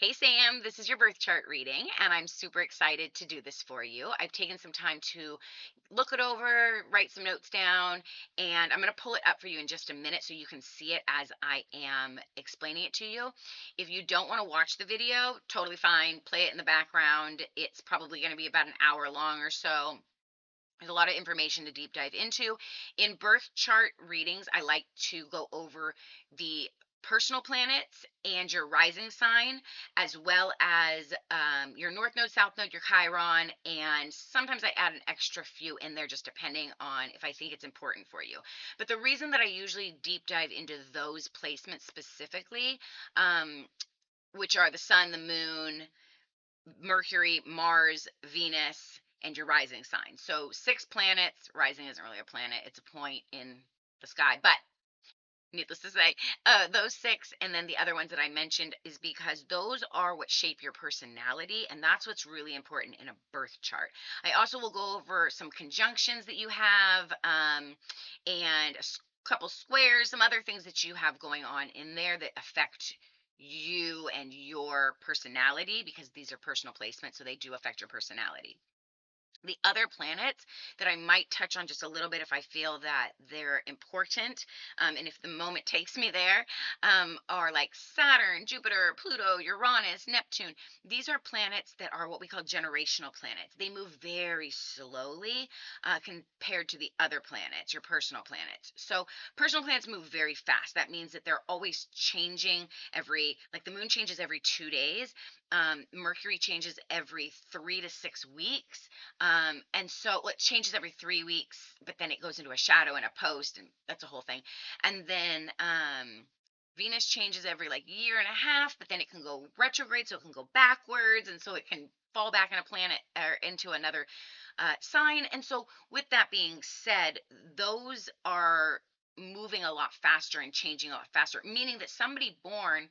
Hey Sam, this is your birth chart reading, and I'm super excited to do this for you. I've taken some time to look it over, write some notes down, and I'm going to pull it up for you in just a minute so you can see it as I am explaining it to you. If you don't want to watch the video, totally fine. Play it in the background. It's probably going to be about an hour long or so. There's a lot of information to deep dive into. In birth chart readings, I like to go over the personal planets and your rising sign, as well as your north node, south node, your Chiron, and sometimes I add an extra few in there just depending on if I think it's important for you. But the reason that I usually deep dive into those placements specifically, which are the sun, the moon, Mercury, Mars, Venus, and your rising sign. So 6 planets. Rising isn't really a planet, it's a point in the sky. But needless to say, those six and then the other ones that I mentioned is because those are what shape your personality, and that's what's really important in a birth chart. I also will go over some conjunctions that you have, and a couple squares, some other things that you have going on in there that affect you and your personality, because these are personal placements, so they do affect your personality. The other planets that I might touch on just a little bit if I feel that they're important, and if the moment takes me there, are like Saturn, Jupiter, Pluto, Uranus, Neptune. These are planets that are what we call generational planets. They move very slowly compared to the other planets, your personal planets. So personal planets move very fast. That means that they're always changing like the moon changes every 2 days. Mercury changes every 3 to 6 weeks. And so it changes every 3 weeks, but then it goes into a shadow and a post, and that's a whole thing. And then Venus changes every like year and a half, but then it can go retrograde, so it can go backwards, and so it can fall back in a planet or into another sign. And so, with that being said, those are moving a lot faster and changing a lot faster, meaning that somebody born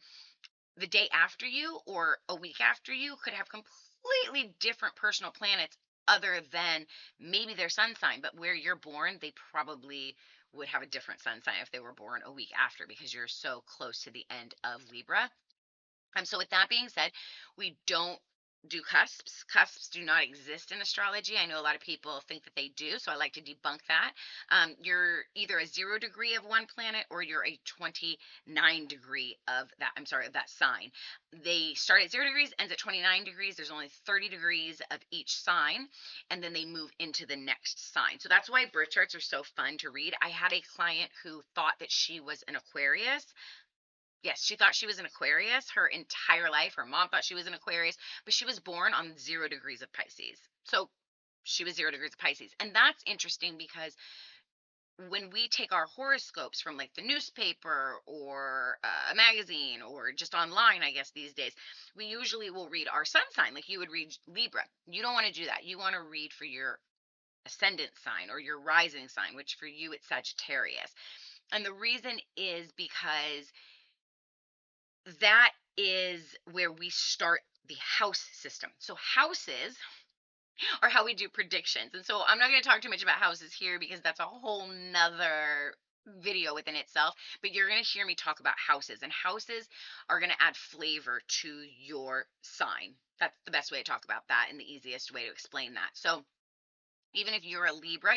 the day after you or a week after you could have completely different personal planets other than maybe their sun sign, but where you're born, they probably would have a different sun sign if they were born a week after, because you're so close to the end of Libra. So with that being said, we don't do cusps. Cusps do not exist in astrology. I know a lot of people think that they do, so I like to debunk that. You're either a 0 degree of one planet or you're a 29 degree of that. I'm sorry, of that sign. They start at 0 degrees, ends at 29 degrees. There's only 30 degrees of each sign, and then they move into the next sign. So that's why birth charts are so fun to read. I had a client who thought that she was an Aquarius. Yes, she thought she was an Aquarius her entire life. Her mom thought she was an Aquarius, but she was born on 0 degrees of Pisces. So she was 0 degrees of Pisces. And that's interesting because when we take our horoscopes from like the newspaper or a magazine or just online, I guess these days, we usually will read our sun sign like you would read Libra. You don't want to do that. You want to read for your ascendant sign or your rising sign, which for you it's Sagittarius. And the reason is because that is where we start the house system. So houses are how we do predictions. And so I'm not going to talk too much about houses here because that's a whole nother video within itself, but you're going to hear me talk about houses, and houses are going to add flavor to your sign. That's the best way to talk about that and the easiest way to explain that. So even if you're a Libra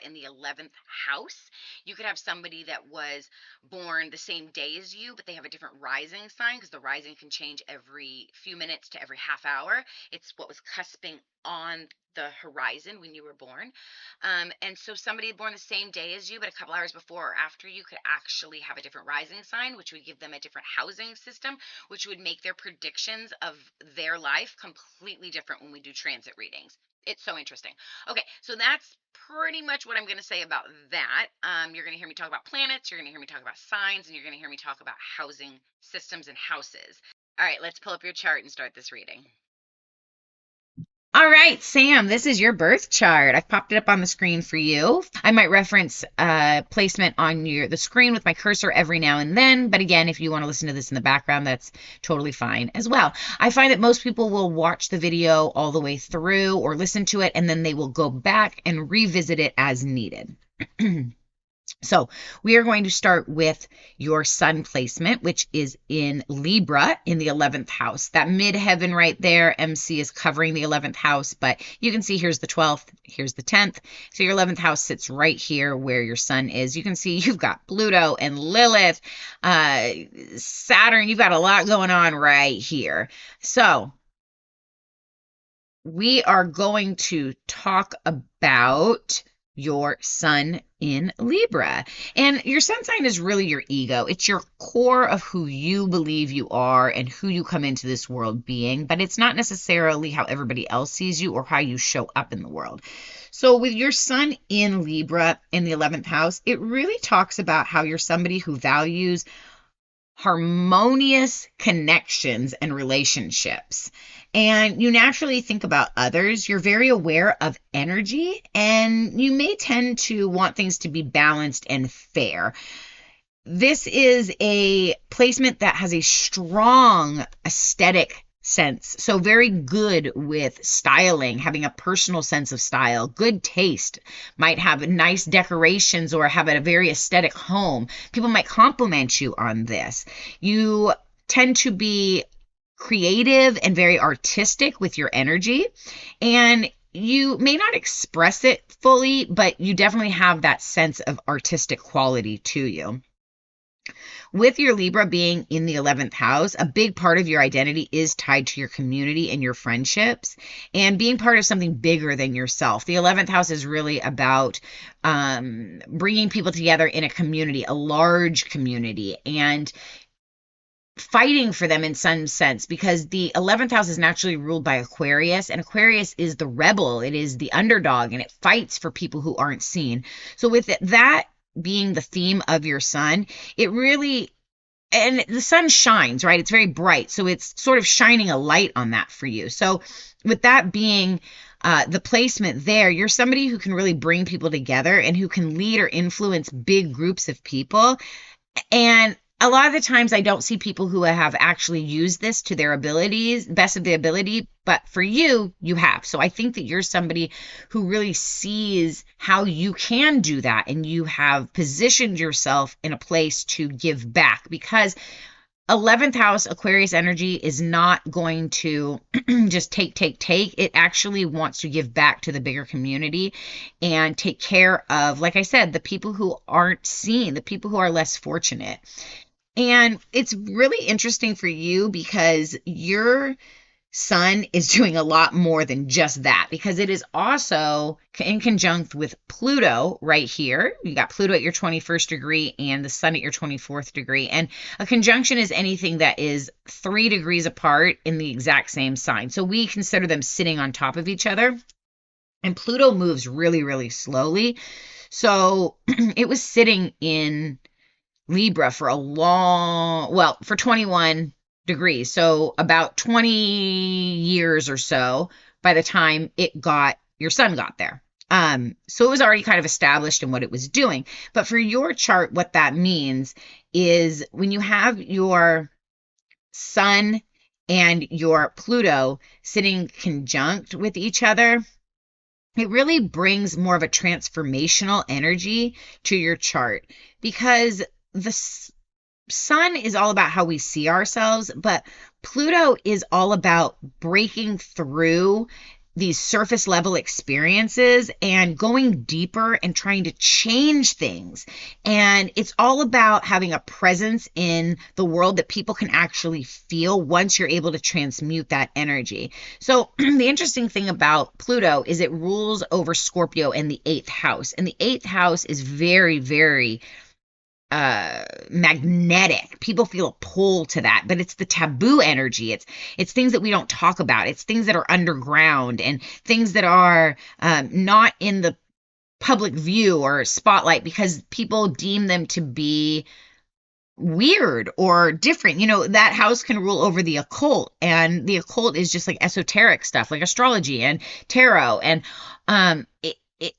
in the 11th house. You could have somebody that was born the same day as you, but they have a different rising sign, because the rising can change every few minutes to every half hour. It's what was cusping on the horizon when you were born. And so somebody born the same day as you, but a couple hours before or after you, could actually have a different rising sign, which would give them a different housing system, which would make their predictions of their life completely different when we do transit readings. It's so interesting. Okay, so that's pretty much what I'm going to say about that. You're going to hear me talk about planets, you're going to hear me talk about signs, and you're going to hear me talk about housing systems and houses. All right, let's pull up your chart and start this reading. All right, Sam, this is your birth chart. I've popped it up on the screen for you. I might reference placement on the screen with my cursor every now and then, but again, if you want to listen to this in the background, that's totally fine as well. I find that most people will watch the video all the way through or listen to it, and then they will go back and revisit it as needed. So we are going to start with your sun placement, which is in Libra in the 11th house. That midheaven right there, MC is covering the 11th house, but you can see here's the 12th, here's the 10th. So your 11th house sits right here where your sun is. You can see you've got Pluto and Lilith, Saturn. You've got a lot going on right here. So we are going to talk about your sun in Libra. And your sun sign is really your ego. It's your core of who you believe you are and who you come into this world being, but it's not necessarily how everybody else sees you or how you show up in the world. So with your sun in Libra in the 11th house, it really talks about how you're somebody who values harmonious connections and relationships. And you naturally think about others. You're very aware of energy, and you may tend to want things to be balanced and fair. This is a placement that has a strong aesthetic sense. So very good with styling, having a personal sense of style, good taste, might have nice decorations or have a very aesthetic home. People might compliment you on this. You tend to be creative and very artistic with your energy, and you may not express it fully, but you definitely have that sense of artistic quality to you. With your Libra being in the 11th house, a big part of your identity is tied to your community and your friendships and being part of something bigger than yourself. The 11th house is really about bringing people together in a community, a large community, and fighting for them in some sense, because the 11th house is naturally ruled by Aquarius, and Aquarius is the rebel, it is the underdog, and it fights for people who aren't seen. So with that being the theme of your sun, it really, and the sun shines, right? It's very bright. So it's sort of shining a light on that for you. So with that being the placement there, you're somebody who can really bring people together and who can lead or influence big groups of people. And a lot of the times I don't see people who have actually used this to their abilities, best of the ability, but for you, you have. So I think that you're somebody who really sees how you can do that, and you have positioned yourself in a place to give back, because 11th house Aquarius energy is not going to just take. It actually wants to give back to the bigger community and take care of, like I said, the people who aren't seen, the people who are less fortunate. And it's really interesting for you because your sun is doing a lot more than just that, because it is also in conjunct with Pluto right here. You got Pluto at your 21st degree and the sun at your 24th degree. And a conjunction is anything that is 3 degrees apart in the exact same sign. So we consider them sitting on top of each other. And Pluto moves really, really slowly. So it was sitting in Libra for for 21 degrees. So about 20 years or so by the time your sun got there. So it was already kind of established in what it was doing. But for your chart, what that means is when you have your sun and your Pluto sitting conjunct with each other, it really brings more of a transformational energy to your chart, because the sun is all about how we see ourselves, but Pluto is all about breaking through these surface level experiences and going deeper and trying to change things. And it's all about having a presence in the world that people can actually feel once you're able to transmute that energy. So the interesting thing about Pluto is it rules over Scorpio and the 8th house. And the 8th house is very, very magnetic. People feel a pull to that, but it's the taboo energy. It's things that we don't talk about. It's things that are underground and things that are not in the public view or spotlight because people deem them to be weird or different. That house can rule over the occult, and the occult is just like esoteric stuff like astrology and tarot, and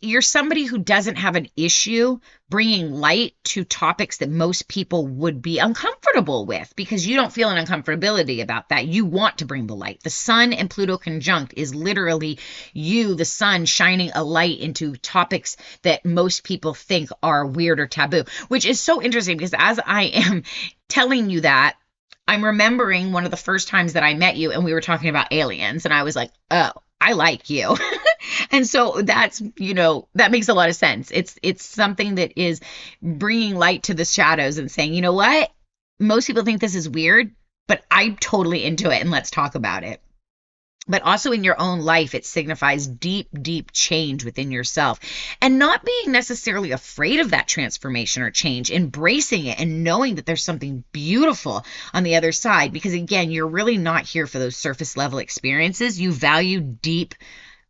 you're somebody who doesn't have an issue bringing light to topics that most people would be uncomfortable with because you don't feel an uncomfortability about that. You want to bring the light. The sun and Pluto conjunct is literally you, the sun, shining a light into topics that most people think are weird or taboo, which is so interesting because as I am telling you that, I'm remembering one of the first times that I met you and we were talking about aliens, and I was like, oh, I like you. And so that's, that makes a lot of sense. It's something that is bringing light to the shadows and saying, you know what? Most people think this is weird, but I'm totally into it and let's talk about it. But also in your own life, it signifies deep, deep change within yourself and not being necessarily afraid of that transformation or change, embracing it and knowing that there's something beautiful on the other side. Because again, you're really not here for those surface level experiences. You value deep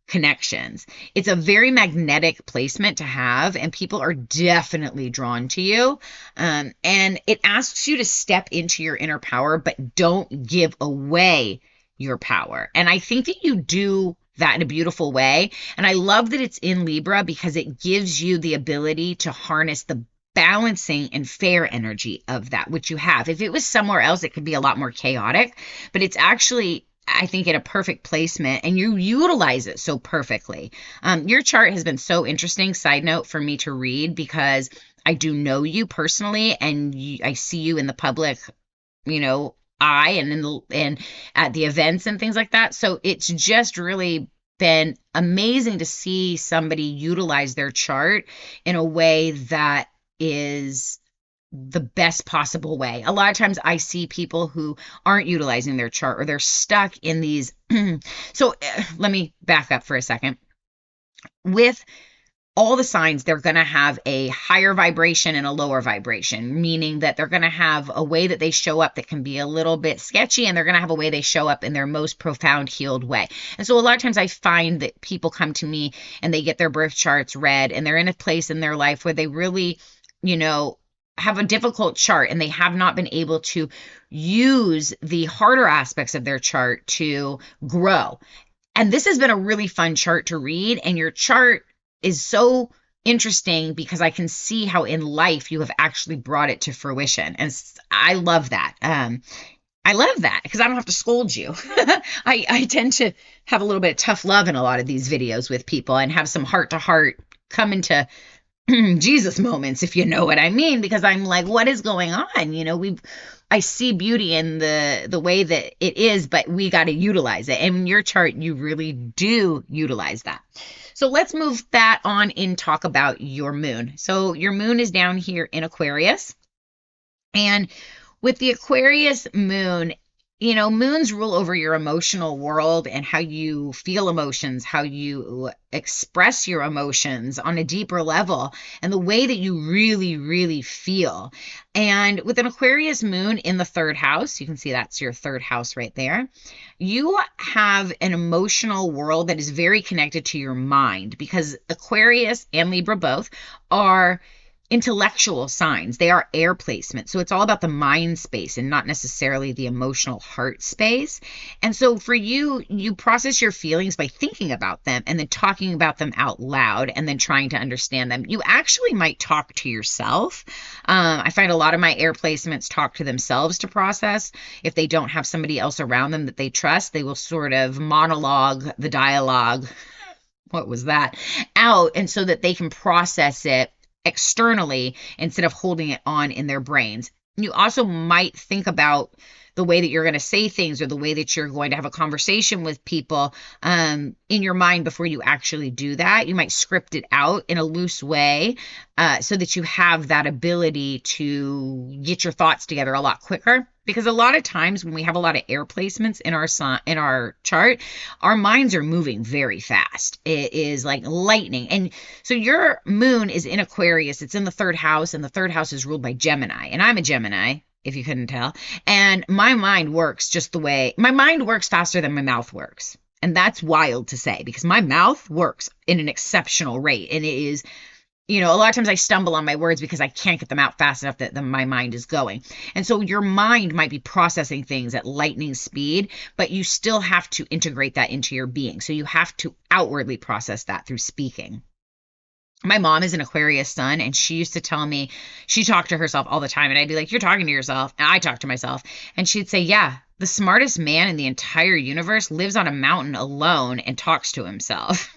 connections. It's a very magnetic placement to have, and people are definitely drawn to you. And it asks you to step into your inner power, but don't give away your power. And I think that you do that in a beautiful way. And I love that it's in Libra because it gives you the ability to harness the balancing and fair energy of that, which you have. If it was somewhere else, it could be a lot more chaotic, but it's actually, I think, in a perfect placement, and you utilize it so perfectly. Your chart has been so interesting, side note, for me to read because I do know you personally, and I see you in the public, eye and at the events and things like that. So it's just really been amazing to see somebody utilize their chart in a way that is the best possible way. A lot of times I see people who aren't utilizing their chart or they're stuck in these. So let me back up for a second. With all the signs, they're going to have a higher vibration and a lower vibration, meaning that they're going to have a way that they show up that can be a little bit sketchy, and they're going to have a way they show up in their most profound healed way. And so a lot of times I find that people come to me and they get their birth charts read, and they're in a place in their life where they really, have a difficult chart and they have not been able to use the harder aspects of their chart to grow. And this has been a really fun chart to read, and your chart is so interesting because I can see how in life you have actually brought it to fruition. And I love that. I love that because I don't have to scold you. I tend to have a little bit of tough love in a lot of these videos with people and have some heart to heart come into Jesus moments, if you know what I mean, because I'm like, what is going on? I see beauty in the way that it is, but we got to utilize it. And in your chart, you really do utilize that. So let's move that on and talk about your moon. So your moon is down here in Aquarius. And with the Aquarius moon, moons rule over your emotional world and how you feel emotions, how you express your emotions on a deeper level, and the way that you really, really feel. And with an Aquarius moon in the third house, you can see that's your third house right there, you have an emotional world that is very connected to your mind, because Aquarius and Libra both are intellectual signs. They are air placement. So it's all about the mind space and not necessarily the emotional heart space. And so for you, you process your feelings by thinking about them and then talking about them out loud and then trying to understand them. You actually might talk to yourself. I find a lot of my air placements talk to themselves to process. If they don't have somebody else around them that they trust, they will sort of monologue the dialogue. What was that? Out, and so that they can process it externally instead of holding it on in their brains. You also might think about the way that you're going to say things or the way that you're going to have a conversation with people in your mind before you actually do that. You might script it out in a loose way so that you have that ability to get your thoughts together a lot quicker. Because a lot of times when we have a lot of air placements in our chart, our minds are moving very fast. It is like lightning. And so your moon is in Aquarius. It's in the third house, and the third house is ruled by Gemini. And I'm a Gemini, if you couldn't tell. And my mind works my mind works faster than my mouth works. And that's wild to say because my mouth works in an exceptional rate. And it is, a lot of times I stumble on my words because I can't get them out fast enough that my mind is going. And so your mind might be processing things at lightning speed, but you still have to integrate that into your being. So you have to outwardly process that through speaking. My mom is an Aquarius sun, and she used to tell me she talked to herself all the time. And I'd be like, "You're talking to yourself." And I talk to myself. And she'd say, "Yeah, the smartest man in the entire universe lives on a mountain alone and talks to himself."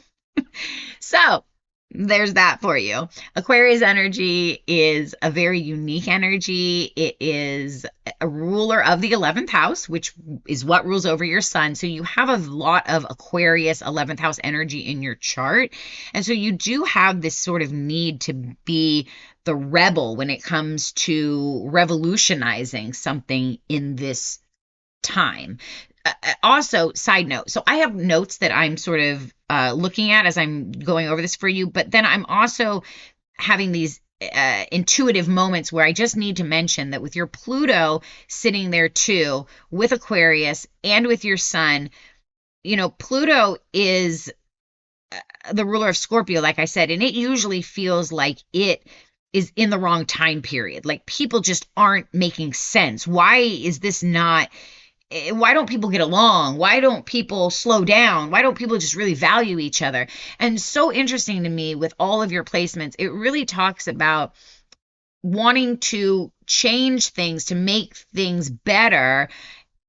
So there's that for you. Aquarius energy is a very unique energy. It is a ruler of the 11th house, which is what rules over your sun. So you have a lot of Aquarius 11th house energy in your chart. And so you do have this sort of need to be the rebel when it comes to revolutionizing something in this time. Also, side note, so I have notes that I'm sort of looking at as I'm going over this for you, but then I'm also having these intuitive moments where I just need to mention that with your Pluto sitting there too, with Aquarius and with your sun, Pluto is the ruler of Scorpio, like I said, and it usually feels like it is in the wrong time period. Like people just aren't making sense. Why is this not? Why don't people get along? Why don't people slow down? Why don't people just really value each other? And so interesting to me with all of your placements, it really talks about wanting to change things to make things better,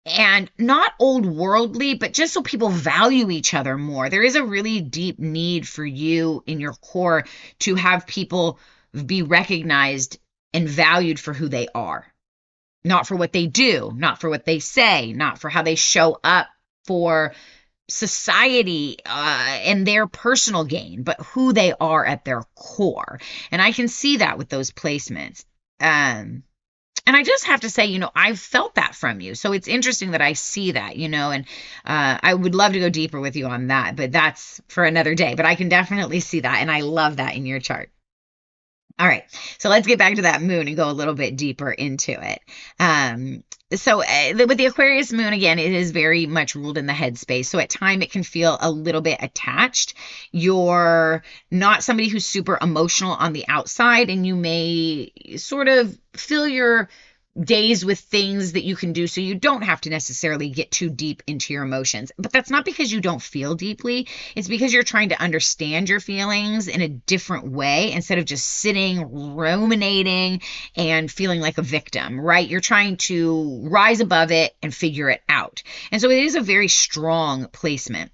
and not old worldly, but just so people value each other more. There is a really deep need for you in your core to have people be recognized and valued for who they are. Not for what they do, not for what they say, not for how they show up for society and their personal gain, but who they are at their core. And I can see that with those placements. And I just have to say, I've felt that from you. So it's interesting that I see that, and I would love to go deeper with you on that, but that's for another day. But I can definitely see that. And I love that in your chart. All right, so let's get back to that moon and go a little bit deeper into it. With the Aquarius moon, again, it is very much ruled in the headspace. So at time it can feel a little bit attached. You're not somebody who's super emotional on the outside, and you may sort of fill your days with things that you can do so you don't have to necessarily get too deep into your emotions. But that's not because you don't feel deeply. It's because you're trying to understand your feelings in a different way instead of just sitting ruminating and feeling like a victim, right? You're trying to rise above it and figure it out. And so it is a very strong placement.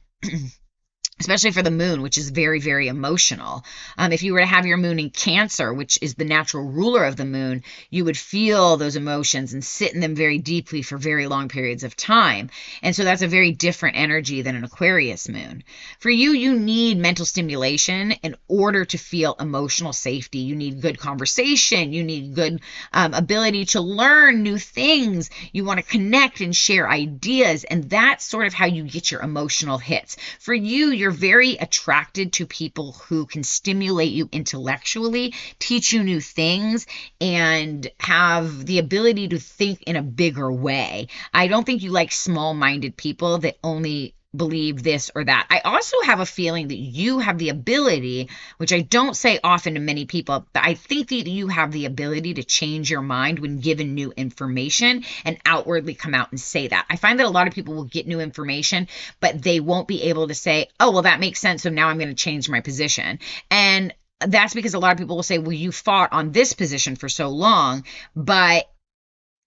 Especially for the moon, which is very, very emotional. If you were to have your moon in Cancer, which is the natural ruler of the moon, you would feel those emotions and sit in them very deeply for very long periods of time. And so that's a very different energy than an Aquarius moon. For you, you need mental stimulation in order to feel emotional safety. You need good conversation. You need good ability to learn new things. You want to connect and share ideas. And that's sort of how you get your emotional hits. For you, you're very attracted to people who can stimulate you intellectually, teach you new things, and have the ability to think in a bigger way. I don't think you like small-minded people that only believe this or that. I also have a feeling that you have the ability, which I don't say often to many people, but I think that you have the ability to change your mind when given new information and outwardly come out and say that. I find that a lot of people will get new information, but they won't be able to say, "Oh, well, that makes sense, so now I'm going to change my position." And that's because a lot of people will say, "Well, you fought on this position for so long," but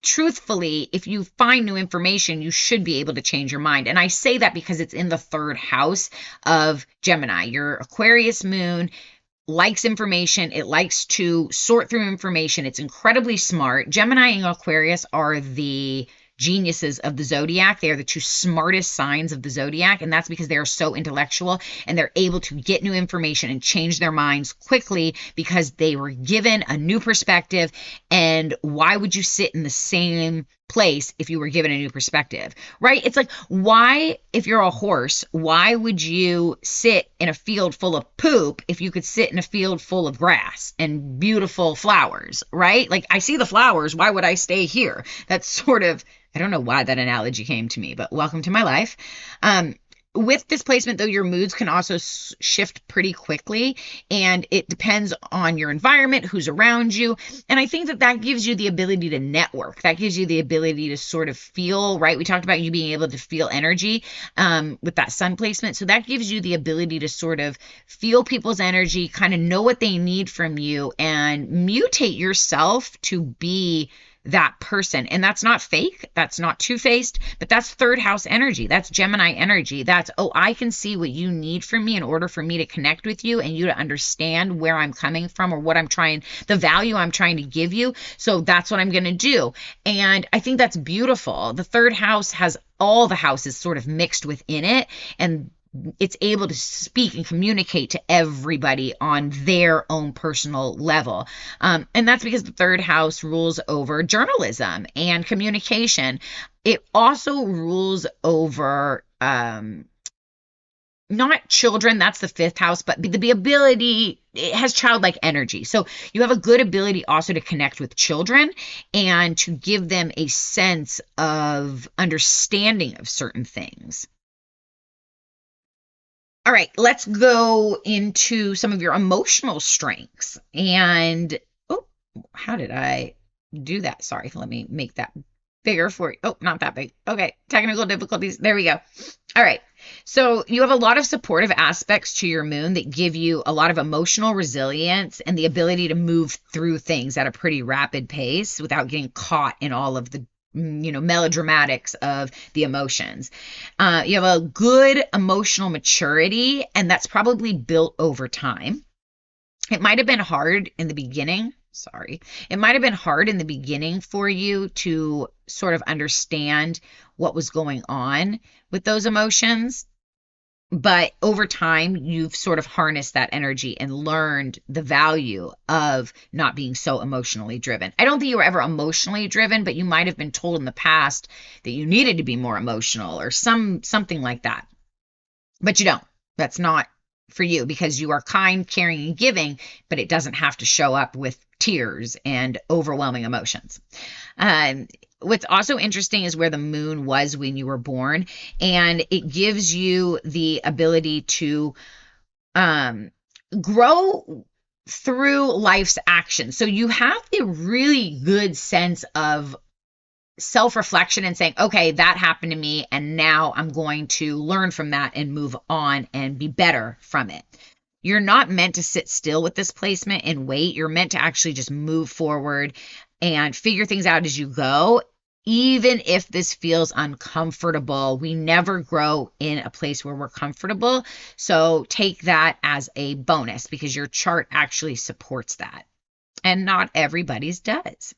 truthfully, if you find new information, you should be able to change your mind. And I say that because it's in the third house of Gemini. Your Aquarius moon likes information. It likes to sort through information. It's incredibly smart. Gemini and Aquarius are the geniuses of the zodiac. They are the two smartest signs of the zodiac, and that's because they are so intellectual and they're able to get new information and change their minds quickly because they were given a new perspective. And why would you sit in the same place if you were given a new perspective, right? It's like, why, if you're a horse, why would you sit in a field full of poop if you could sit in a field full of grass and beautiful flowers, right? Like, I see the flowers, why would I stay here? That's sort of, I don't know why that analogy came to me, but welcome to my life. with displacement, though, your moods can also shift pretty quickly, and it depends on your environment, who's around you. And I think that that gives you the ability to network. That gives you the ability to sort of feel, right? We talked about you being able to feel energy with that sun placement. So that gives you the ability to sort of feel people's energy, kind of know what they need from you, and mutate yourself to be that person. And that's not fake. That's not two-faced, but that's third house energy. That's Gemini energy. That's, oh, I can see what you need from me in order for me to connect with you and you to understand where I'm coming from or what I'm trying, the value I'm trying to give you. So that's what I'm going to do. And I think that's beautiful. The third house has all the houses sort of mixed within it, and it's able to speak and communicate to everybody on their own personal level. And that's because the third house rules over journalism and communication. It also rules over not children, that's the fifth house, but the ability, it has childlike energy. So you have a good ability also to connect with children and to give them a sense of understanding of certain things. All right, let's go into some of your emotional strengths. And, oh, how did I do that? Sorry, let me make that bigger for you. Oh, not that big. Okay, technical difficulties. There we go. All right, so you have a lot of supportive aspects to your moon that give you a lot of emotional resilience and the ability to move through things at a pretty rapid pace without getting caught in all of the melodramatics of the emotions. You have a good emotional maturity, and that's probably built over time. It might have been hard in the beginning. It might have been hard in the beginning for you to sort of understand what was going on with those emotions. But over time, you've sort of harnessed that energy and learned the value of not being so emotionally driven. I don't think you were ever emotionally driven, but you might have been told in the past that you needed to be more emotional or something like that. But you don't. That's not for you because you are kind, caring, and giving, but it doesn't have to show up with tears and overwhelming emotions. What's also interesting is where the moon was when you were born, and it gives you the ability to grow through life's actions. So you have a really good sense of self-reflection and saying, okay, that happened to me, and now I'm going to learn from that and move on and be better from it. You're not meant to sit still with this placement and wait. You're meant to actually just move forward and figure things out as you go, even if this feels uncomfortable. We never grow in a place where we're comfortable. So take that as a bonus because your chart actually supports that. And not everybody's does.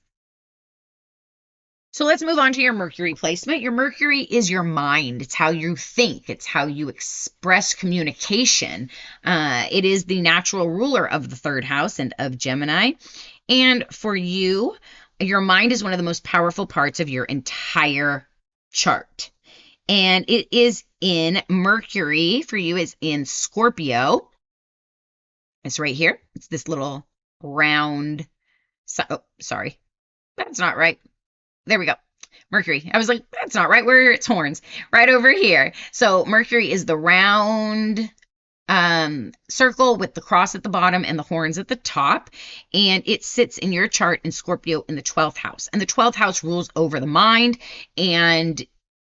So let's move on to your Mercury placement. Your Mercury is your mind. It's how you think. It's how you express communication. It is the natural ruler of the third house and of Gemini. And for you, your mind is one of the most powerful parts of your entire chart. And it is in Mercury, for you, is in Scorpio. It's right here. It's this little round, oh, sorry, that's not right. There we go. Mercury. I was like, that's not right. Where are its horns? Right over here. So Mercury is the round circle with the cross at the bottom and the horns at the top. And it sits in your chart in Scorpio in the 12th house. And the 12th house rules over the mind, and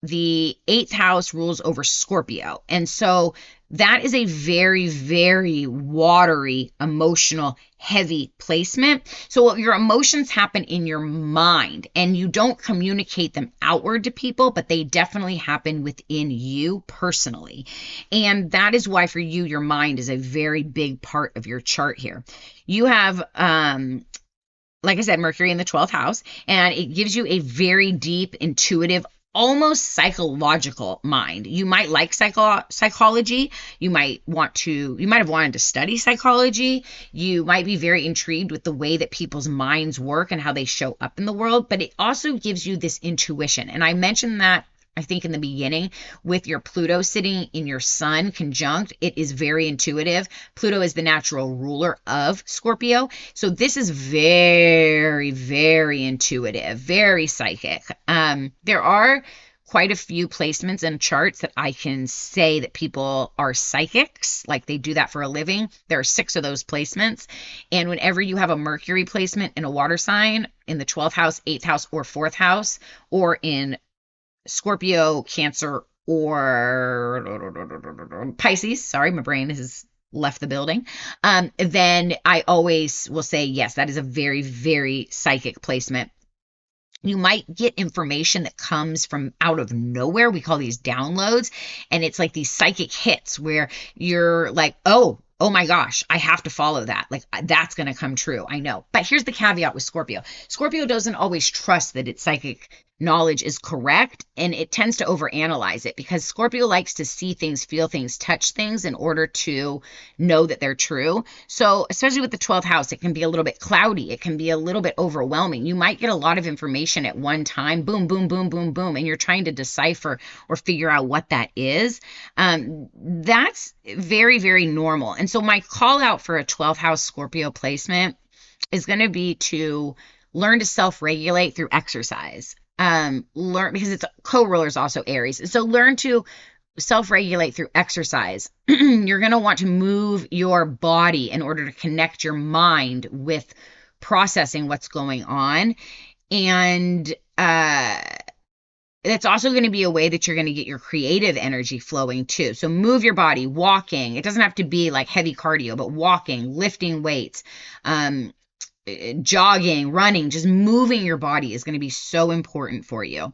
the 8th house rules over Scorpio. And so that is a very, very watery, emotional, heavy placement. So your emotions happen in your mind, and you don't communicate them outward to people, but they definitely happen within you personally. And that is why for you, your mind is a very big part of your chart here. You have, like I said, Mercury in the 12th house, and it gives you a very deep, intuitive, almost psychological mind. You might like psychology. You might have wanted to study psychology. You might be very intrigued with the way that people's minds work and how they show up in the world, but it also gives you this intuition. And I mentioned that, I think, in the beginning with your Pluto sitting in your sun conjunct. It is very intuitive. Pluto is the natural ruler of Scorpio. So this is very, very intuitive, very psychic. There are quite a few placements and charts that I can say that people are psychics, like they do that for a living. There are 6 of those placements. And whenever you have a Mercury placement in a water sign in the 12th house, 8th house, or 4th house, or in Scorpio, Cancer, or Pisces, sorry, my brain has left the building, then I always will say, yes, that is a very, very psychic placement. You might get information that comes from out of nowhere. We call these downloads. And it's like these psychic hits where you're like, oh my gosh, I have to follow that. Like that's going to come true. I know. But here's the caveat with Scorpio. Scorpio doesn't always trust that its psychic knowledge is correct, and it tends to overanalyze it because Scorpio likes to see things, feel things, touch things in order to know that they're true. So especially with the 12th house, it can be a little bit cloudy. It can be a little bit overwhelming. You might get a lot of information at one time, boom, boom, boom, boom, boom, and you're trying to decipher or figure out what that is. That's very, very normal. And so my call out for a 12th house Scorpio placement is going to be to learn to self-regulate through exercise. Learn, because it's co-ruler is also Aries. So learn to self-regulate through exercise. You're going to want to move your body in order to connect your mind with processing what's going on. And it's also going to be a way that you're going to get your creative energy flowing too. So move your body, walking. It doesn't have to be like heavy cardio, but walking, lifting weights, jogging, running, just moving your body is going to be so important for you.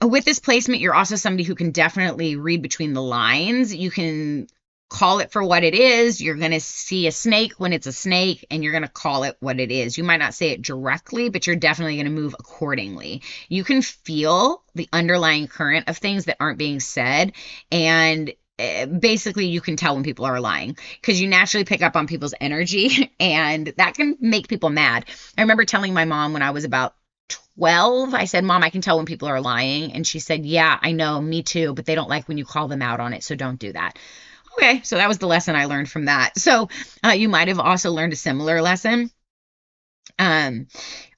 With this placement, you're also somebody who can definitely read between the lines. You can call it for what it is. You're going to see a snake when it's a snake, and you're going to call it what it is. You might not say it directly, but you're definitely going to move accordingly. You can feel the underlying current of things that aren't being said, and basically you can tell when people are lying because you naturally pick up on people's energy, and that can make people mad. I remember telling my mom when I was about 12, I said, Mom, I can tell when people are lying. And she said, yeah, I know, me too, but they don't like when you call them out on it, so don't do that. Okay, so that was the lesson I learned from that. So you might have also learned a similar lesson.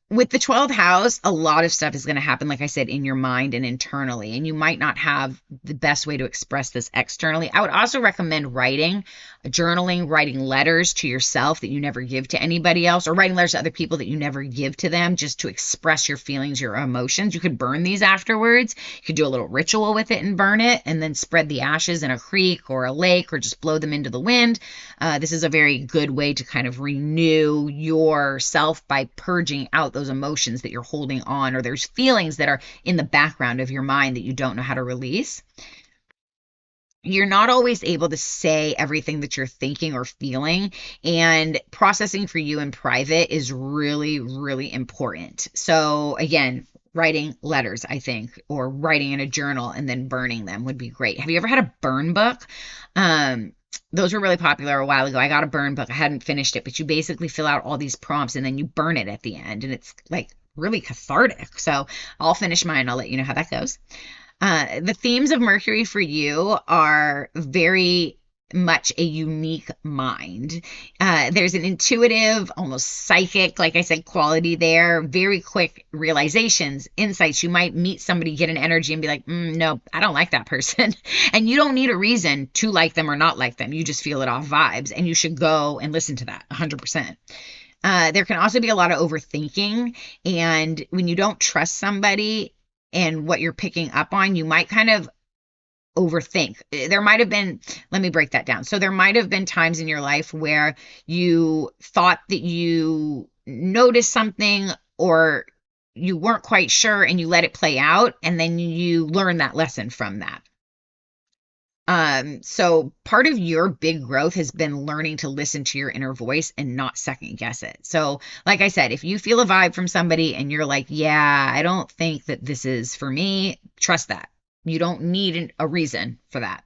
With the 12th house, a lot of stuff is going to happen, like I said, in your mind and internally, and you might not have the best way to express this externally. I would also recommend writing, journaling, writing letters to yourself that you never give to anybody else, or writing letters to other people that you never give to them, just to express your feelings, your emotions. You could burn these afterwards. You could do a little ritual with it and burn it, and then spread the ashes in a creek or a lake, or just blow them into the wind. This is a very good way to kind of renew yourself by purging out those emotions that you're holding on, or there's feelings that are in the background of your mind that you don't know how to release. You're not always able to say everything that you're thinking or feeling, and processing for you in private is really, really important. So again, writing letters, I think, or writing in a journal and then burning them would be great. Have you ever had a burn book? Those were really popular a while ago. I got a burn book. I hadn't finished it, but you basically fill out all these prompts and then you burn it at the end, and it's like really cathartic. So I'll finish mine. I'll let you know how that goes. The themes of Mercury for you are very much a unique mind. There's an intuitive, almost psychic, like I said, quality there, very quick realizations, insights. You might meet somebody, get an energy and be like, no, I don't like that person. And you don't need a reason to like them or not like them. You just feel it off vibes, and you should go and listen to that 100%. There can also be a lot of overthinking, and when you don't trust somebody and what you're picking up on, you might kind of overthink. There might have been, let me break that down. So there might have been times in your life where you thought that you noticed something, or you weren't quite sure, and you let it play out, and then you learn that lesson from that. So part of your big growth has been learning to listen to your inner voice and not second guess it. So like I said, if you feel a vibe from somebody and you're like, yeah, I don't think that this is for me, trust that. You don't need a reason for that.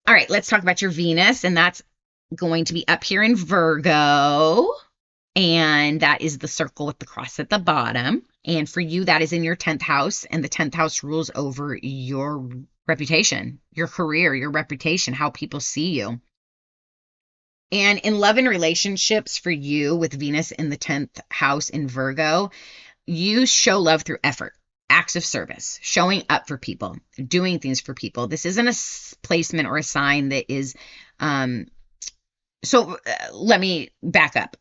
All right, let's talk about your Venus, and that's going to be up here in Virgo, and that is the circle with the cross at the bottom. And for you, that is in your 10th house, and the 10th house rules over your reputation, your career, your reputation, how people see you. And in love and relationships for you with Venus in the 10th house in Virgo, you show love through effort, acts of service, showing up for people, doing things for people. This isn't a placement or a sign that is let me back up.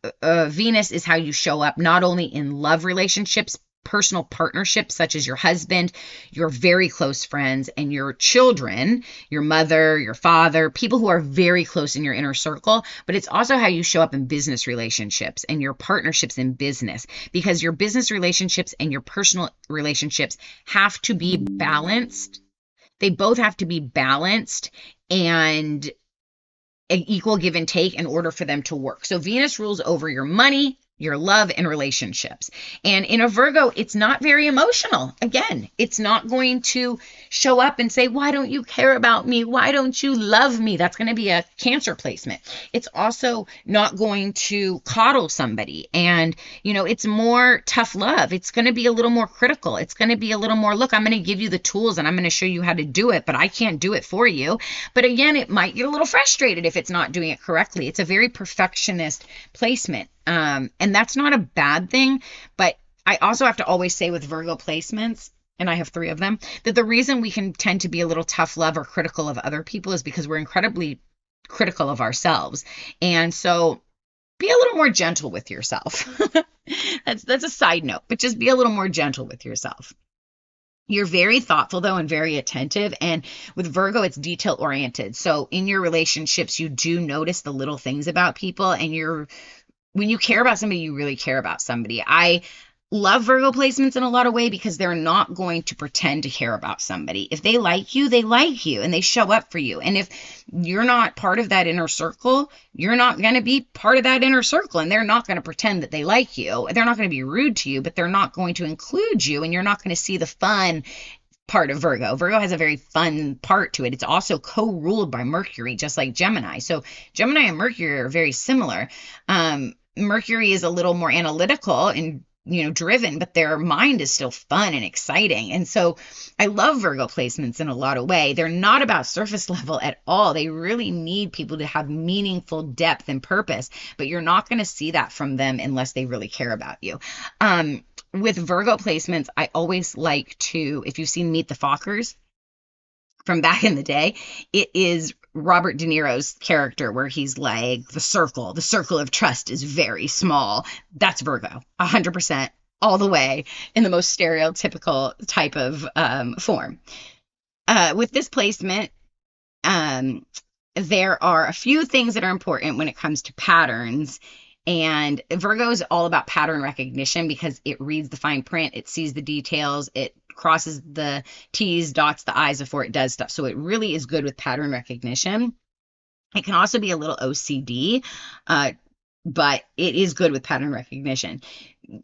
Venus is how you show up, not only in love relationships, personal partnerships, such as your husband, your very close friends, and your children, your mother, your father, people who are very close in your inner circle, but it's also how you show up in business relationships and your partnerships in business, because your business relationships and your personal relationships have to be balanced. They both have to be balanced and an equal give and take in order for them to work. So Venus rules over your money, your love, and relationships. And in a Virgo, it's not very emotional. Again, it's not going to show up and say, why don't you care about me? Why don't you love me? That's going to be a Cancer placement. It's also not going to coddle somebody. And, it's more tough love. It's going to be a little more critical. It's going to be a little more, look, I'm going to give you the tools and I'm going to show you how to do it, but I can't do it for you. But again, it might get a little frustrated if it's not doing it correctly. It's a very perfectionist placement. And that's not a bad thing, but I also have to always say with Virgo placements, and I have 3 of them, that the reason we can tend to be a little tough love or critical of other people is because we're incredibly critical of ourselves. And so be a little more gentle with yourself. That's a side note, but just be a little more gentle with yourself. You're very thoughtful, though, and very attentive. And with Virgo, it's detail oriented. So in your relationships, you do notice the little things about people, and when you care about somebody, you really care about somebody. I love Virgo placements in a lot of ways because they're not going to pretend to care about somebody. If they like you, and they show up for you. And if you're not part of that inner circle, you're not going to be part of that inner circle, and they're not going to pretend that they like you. They're not going to be rude to you, but they're not going to include you, and you're not going to see the fun part of Virgo. Virgo has a very fun part to it. It's also co-ruled by Mercury, just like Gemini. So Gemini and Mercury are very similar. Mercury is a little more analytical and driven, but their mind is still fun and exciting. And so I love Virgo placements in a lot of ways. They're not about surface level at all. They really need people to have meaningful depth and purpose, but you're not going to see that from them unless they really care about you. With Virgo placements, I always like to, if you've seen Meet the Fockers from back in the day, it is Robert De Niro's character where he's like, the circle of trust is very small. That's Virgo, 100%, all the way, in the most stereotypical type of form. With this placement, there are a few things that are important when it comes to patterns. And Virgo is all about pattern recognition because it reads the fine print, it sees the details, it crosses the T's, dots the I's before it does stuff. So it really is good with pattern recognition. It can also be a little OCD, but it is good with pattern recognition.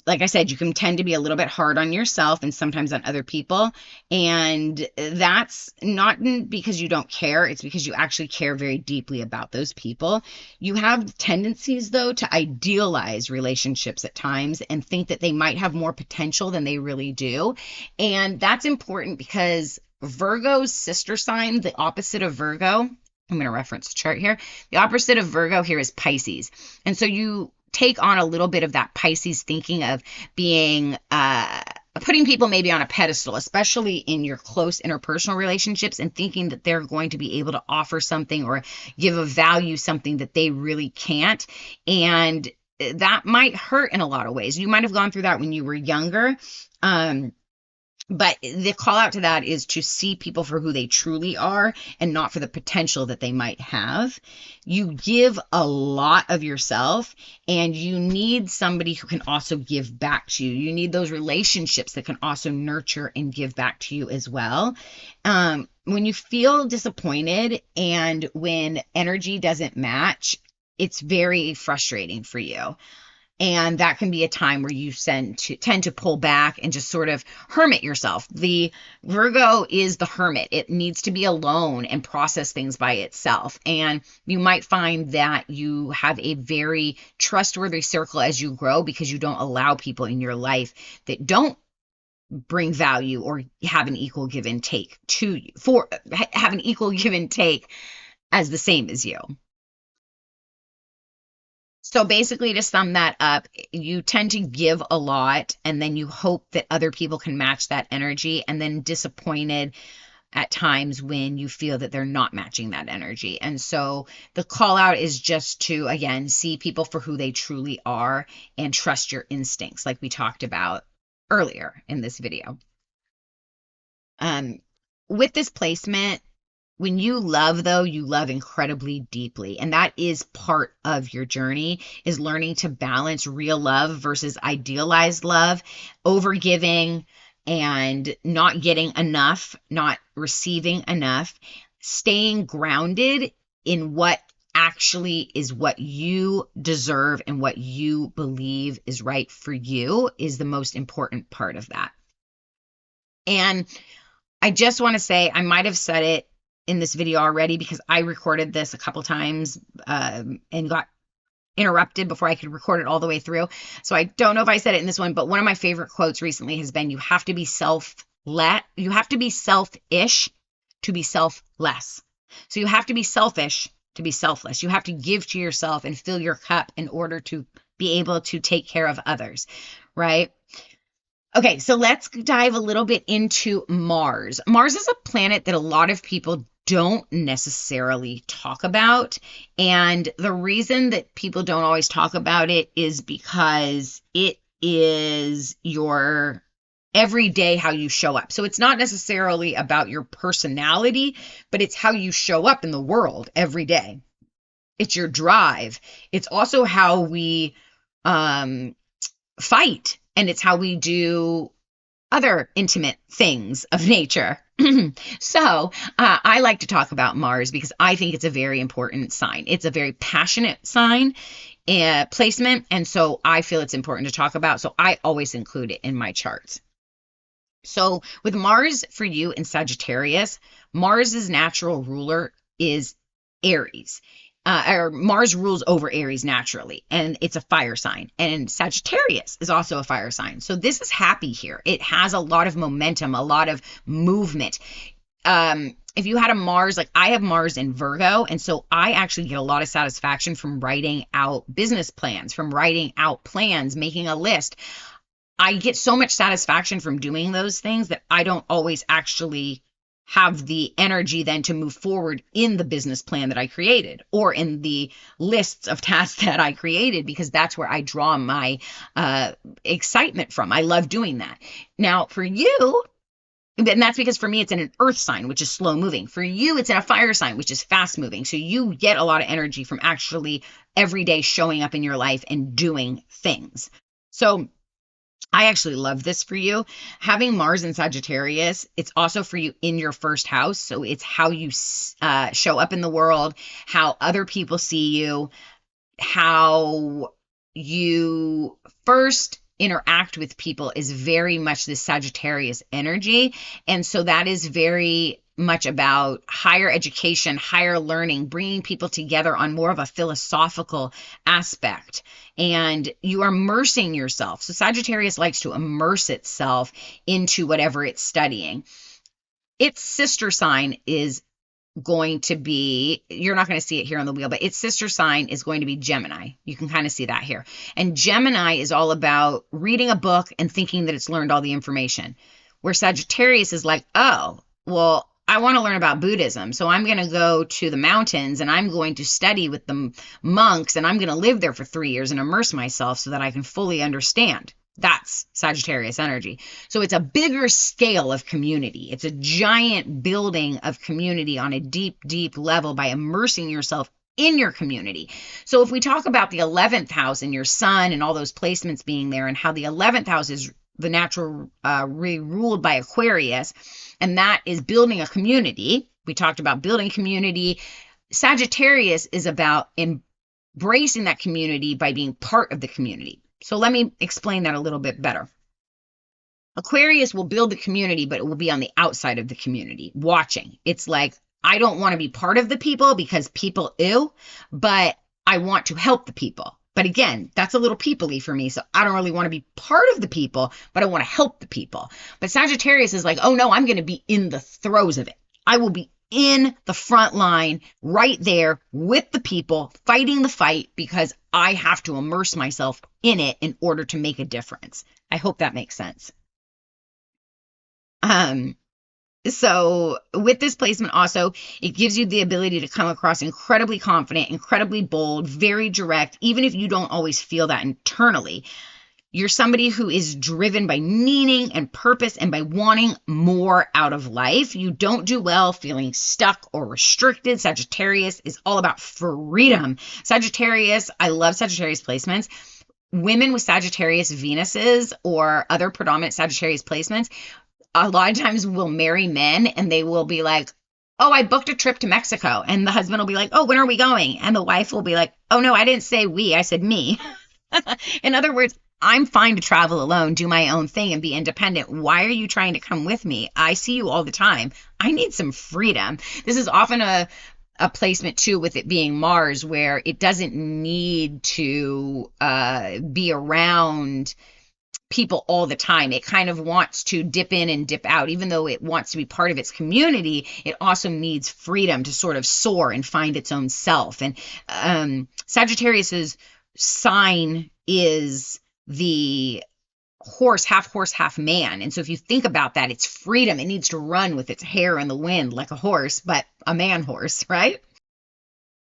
Like I said, you can tend to be a little bit hard on yourself and sometimes on other people. And that's not because you don't care. It's because you actually care very deeply about those people. You have tendencies, though, to idealize relationships at times and think that they might have more potential than they really do. And that's important because Virgo's sister sign, the opposite of Virgo, I'm going to reference the chart here. The opposite of Virgo here is Pisces. And so you take on a little bit of that Pisces thinking of being, putting people maybe on a pedestal, especially in your close interpersonal relationships, and thinking that they're going to be able to offer something or give a value something that they really can't. And that might hurt in a lot of ways. You might have gone through that when you were younger. But the call out to that is to see people for who they truly are and not for the potential that they might have. You give a lot of yourself, and you need somebody who can also give back to you. You need those relationships that can also nurture and give back to you as well. When you feel disappointed and when energy doesn't match, it's very frustrating for you. And that can be a time where you tend to pull back and just sort of hermit yourself. The Virgo is the hermit. It needs to be alone and process things by itself. And you might find that you have a very trustworthy circle as you grow because you don't allow people in your life that don't bring value or have an equal give and take to you, have an equal give and take as the same as you. So basically, to sum that up, you tend to give a lot and then you hope that other people can match that energy, and then disappointed at times when you feel that they're not matching that energy. And so the call out is just to, again, see people for who they truly are and trust your instincts, like we talked about earlier in this video. Um, with this placement, when you love, though, you love incredibly deeply. And that is part of your journey, is learning to balance real love versus idealized love, overgiving and not getting enough, not receiving enough, staying grounded in what actually is what you deserve and what you believe is right for you is the most important part of that. And I just want to say, I might have said it in this video already because I recorded this a couple times and got interrupted before I could record it all the way through. So I don't know if I said it in this one, but one of my favorite quotes recently has been, you have to be you have to be selfish to be selfless. So you have to be selfish to be selfless. You have to give to yourself and fill your cup in order to be able to take care of others, right? Okay, so let's dive a little bit into Mars. Mars is a planet that a lot of people don't necessarily talk about. And the reason that people don't always talk about it is because it is your everyday how you show up. So it's not necessarily about your personality, but it's how you show up in the world every day. It's your drive. It's also how we fight, and it's how we do other intimate things of nature. So I like to talk about Mars because I think it's a very important sign. It's a very passionate sign placement, and so I feel it's important to talk about. So I always include it in my charts. So with Mars for you in Sagittarius, Mars's natural ruler is Aries. Or Mars rules over Aries naturally, and it's a fire sign. And Sagittarius is also a fire sign. So this is happy here. It has a lot of momentum, a lot of movement. If you had a Mars, like I have Mars in Virgo, and so I actually get a lot of satisfaction from writing out business plans, from writing out plans, making a list. I get so much satisfaction from doing those things that I don't always actually have the energy then to move forward in the business plan that I created or in the lists of tasks that I created, because that's where I draw my excitement from. I love doing that. Now, for you, and that's because for me, it's in an earth sign, which is slow moving. For you, it's in a fire sign, which is fast moving. So you get a lot of energy from actually every day showing up in your life and doing things. So I actually love this for you. Having Mars in Sagittarius, it's also for you in your first house. So it's how you show up in the world, how other people see you, how you first interact with people is very much this Sagittarius energy. And so that is very much about higher education, higher learning, bringing people together on more of a philosophical aspect. And you are immersing yourself. So Sagittarius likes to immerse itself into whatever it's studying. Its sister sign is going to be, you're not going to see it here on the wheel, but its sister sign is going to be Gemini. You can kind of see that here. And Gemini is all about reading a book and thinking that it's learned all the information, where Sagittarius is like, oh, well, I want to learn about Buddhism, so I'm going to go to the mountains and I'm going to study with the monks and I'm going to live there for 3 years and immerse myself so that I can fully understand. That's Sagittarius energy. So it's a bigger scale of community. It's a giant building of community on a deep, deep level by immersing yourself in your community. So if we talk about the 11th house and your sun and all those placements being there, and how the 11th house is the natural ruled by Aquarius, and that is building a community. We talked about building community. Sagittarius is about embracing that community by being part of the community. So let me explain that a little bit better. Aquarius will build the community, but it will be on the outside of the community, watching. It's like, I don't want to be part of the people because people ew, but I want to help the people. But again, that's a little people-y for me, so I don't really want to be part of the people, but I want to help the people. But Sagittarius is like, oh no, I'm going to be in the throes of it. I will be in the front line, right there with the people, fighting the fight because I have to immerse myself in it in order to make a difference. I hope that makes sense. Um, so with this placement also, it gives you the ability to come across incredibly confident, incredibly bold, very direct, even if you don't always feel that internally. You're somebody who is driven by meaning and purpose and by wanting more out of life. You don't do well feeling stuck or restricted. Sagittarius is all about freedom. Sagittarius, I love Sagittarius placements. Women with Sagittarius Venuses or other predominant Sagittarius placements a lot of times will marry men and they will be like, oh, I booked a trip to Mexico. And the husband will be like, oh, when are we going? And the wife will be like, oh, no, I didn't say we, I said me. In other words, I'm fine to travel alone, do my own thing, and be independent. Why are you trying to come with me? I see you all the time. I need some freedom. This is often a placement too, with it being Mars, where it doesn't need to be around people all the time. It kind of wants to dip in and dip out. Even though it wants to be part of its community, it also needs freedom to sort of soar and find its own self. And Sagittarius's sign is the horse, half man. And so if you think about that, it's freedom. It needs to run with its hair in the wind like a horse, but a man horse, right?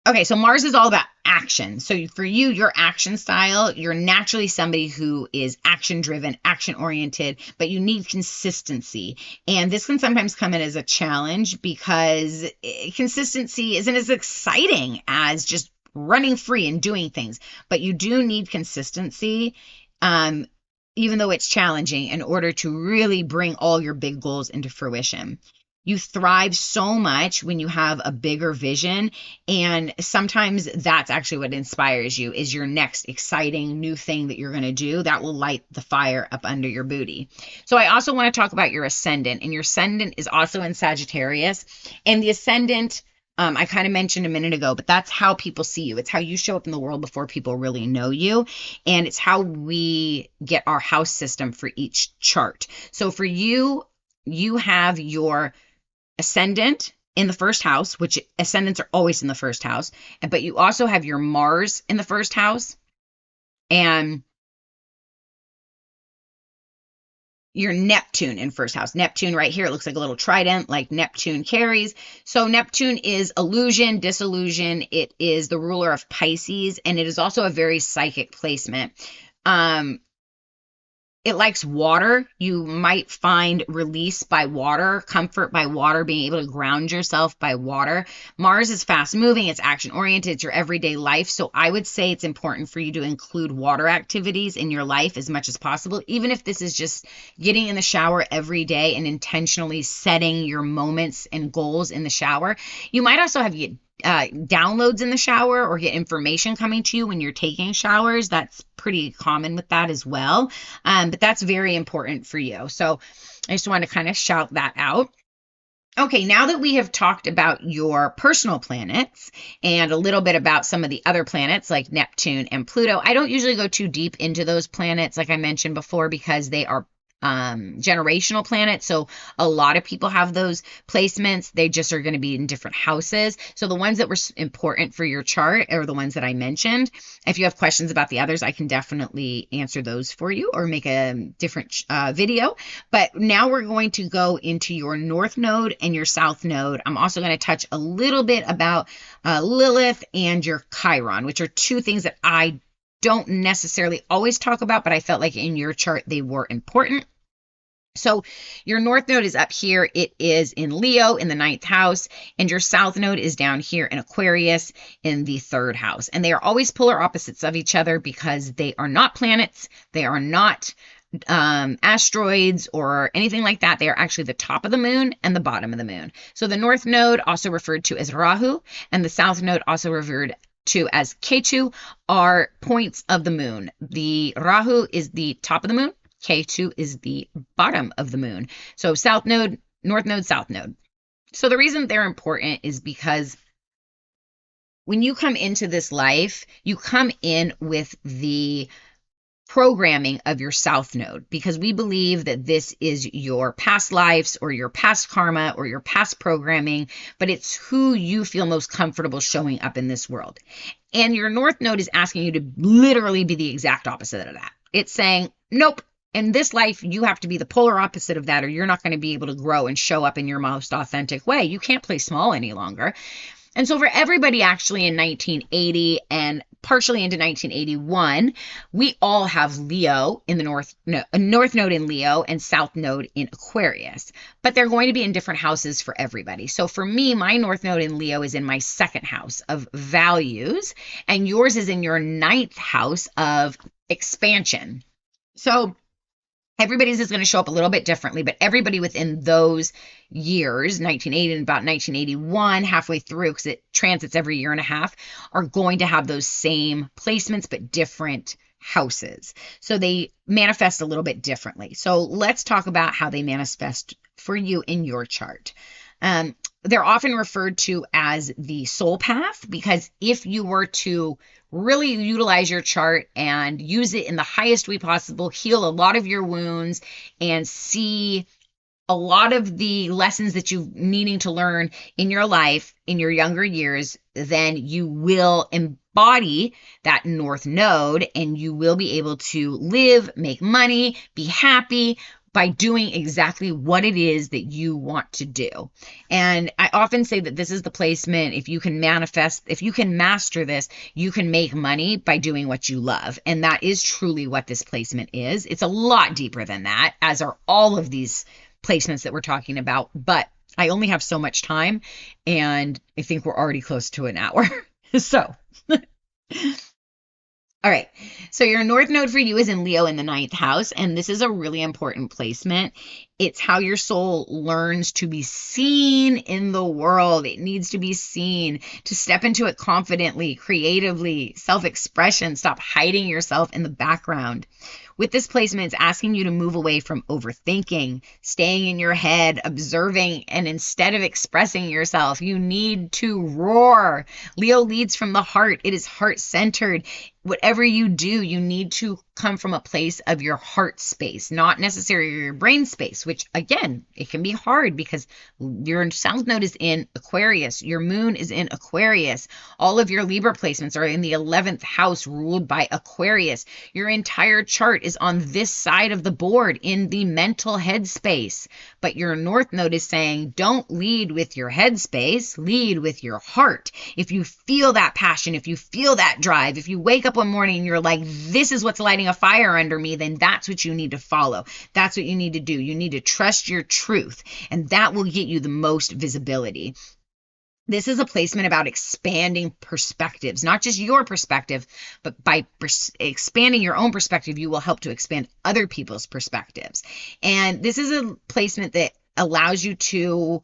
Okay, so Mars is all about action. So for you, your action style, you're naturally somebody who is action driven, action oriented, but you need consistency. And this can sometimes come in as a challenge because consistency isn't as exciting as just running free and doing things. But you do need consistency, even though it's challenging, in order to really bring all your big goals into fruition. You thrive so much when you have a bigger vision, and sometimes that's actually what inspires you, is your next exciting new thing that you're going to do that will light the fire up under your booty. So I also want to talk about your ascendant, and your ascendant is also in Sagittarius, and the ascendant, I kind of mentioned a minute ago, but that's how people see you. It's how you show up in the world before people really know you. And it's how we get our house system for each chart. So for you, you have your ascendant in the first house, which ascendants are always in the first house, but you also have your Mars in the first house and your Neptune in first house. Neptune right here, it looks like a little trident, like Neptune carries. So Neptune is illusion, disillusion. It is the ruler of Pisces, and it is also a very psychic placement. It likes water. You might find release by water, comfort by water, being able to ground yourself by water. Mars is fast moving. It's action oriented. It's your everyday life. So I would say it's important for you to include water activities in your life as much as possible, even if this is just getting in the shower every day and intentionally setting your moments and goals in the shower. You might also have downloads in the shower or get information coming to you when you're taking showers. That's pretty common with that as well. But that's very important for you. So I just want to kind of shout that out. Okay, now that we have talked about your personal planets and a little bit about some of the other planets like Neptune and Pluto, I don't usually go too deep into those planets, like I mentioned before, because they are generational planets. So a lot of people have those placements. They just are going to be in different houses. So the ones that were important for your chart are the ones that I mentioned. If you have questions about the others, I can definitely answer those for you or make a different video. But now we're going to go into your North Node and your South Node. I'm also going to touch a little bit about Lilith and your Chiron, which are two things that I don't necessarily always talk about, but I felt like in your chart they were important. So your North Node is up here. It is in Leo in the 9th house, and your South Node is down here in Aquarius in the 3rd house. And they are always polar opposites of each other because they are not planets. They are not asteroids or anything like that. They are actually the top of the moon and the bottom of the moon. So the North Node, also referred to as Rahu, and the South Node, also referred to as Ketu, are points of the moon. The Rahu is the top of the moon. Ketu is the bottom of the moon. So South Node, North Node, South Node. So the reason they're important is because when you come into this life, you come in with the programming of your South Node, because we believe that this is your past lives or your past karma or your past programming, but it's who you feel most comfortable showing up in this world. And your North Node is asking you to literally be the exact opposite of that. It's saying, nope, in this life, you have to be the polar opposite of that, or you're not going to be able to grow and show up in your most authentic way. You can't play small any longer. And so for everybody actually in 1980 and partially into 1981, we all have Leo in the North Node in Leo and South Node in Aquarius, but they're going to be in different houses for everybody. So for me, my North Node in Leo is in my second house of values, and yours is in your ninth house of expansion. So everybody's is going to show up a little bit differently, but everybody within those years, 1980 and about 1981, halfway through, because it transits every year and a half, are going to have those same placements, but different houses. So they manifest a little bit differently. So let's talk about how they manifest for you in your chart. They're often referred to as the soul path, because if you were to really utilize your chart and use it in the highest way possible, heal a lot of your wounds and see a lot of the lessons that you're needing to learn in your life in your younger years, then you will embody that North Node and you will be able to live, make money, be happy by doing exactly what it is that you want to do. And I often say that this is the placement. If you can manifest, if you can master this, you can make money by doing what you love. And that is truly what this placement is. It's a lot deeper than that, as are all of these placements that we're talking about. But I only have so much time, and I think we're already close to an hour. So all right, so your North Node for you is in Leo in the ninth house, and this is a really important placement. It's how your soul learns to be seen in the world. It needs to be seen, to step into it confidently, creatively, self-expression, stop hiding yourself in the background. With this placement, it's asking you to move away from overthinking, staying in your head, observing, and instead of expressing yourself, you need to roar. Leo leads from the heart. It is heart-centered. Whatever you do, you need to come from a place of your heart space, not necessarily your brain space, which again, it can be hard because your South Node is in Aquarius, your moon is in Aquarius, all of your Libra placements are in the 11th house ruled by Aquarius. Your entire chart is on this side of the board in the mental headspace, but your North Node is saying, don't lead with your headspace, lead with your heart. If you feel that passion, if you feel that drive, if you wake up one morning and you're like, this is what's lighting a fire under me, then that's what you need to follow. That's what you need to do. You need to trust your truth, and that will get you the most visibility. This is a placement about expanding perspectives, not just your perspective, but by expanding your own perspective, you will help to expand other people's perspectives. And this is a placement that allows you to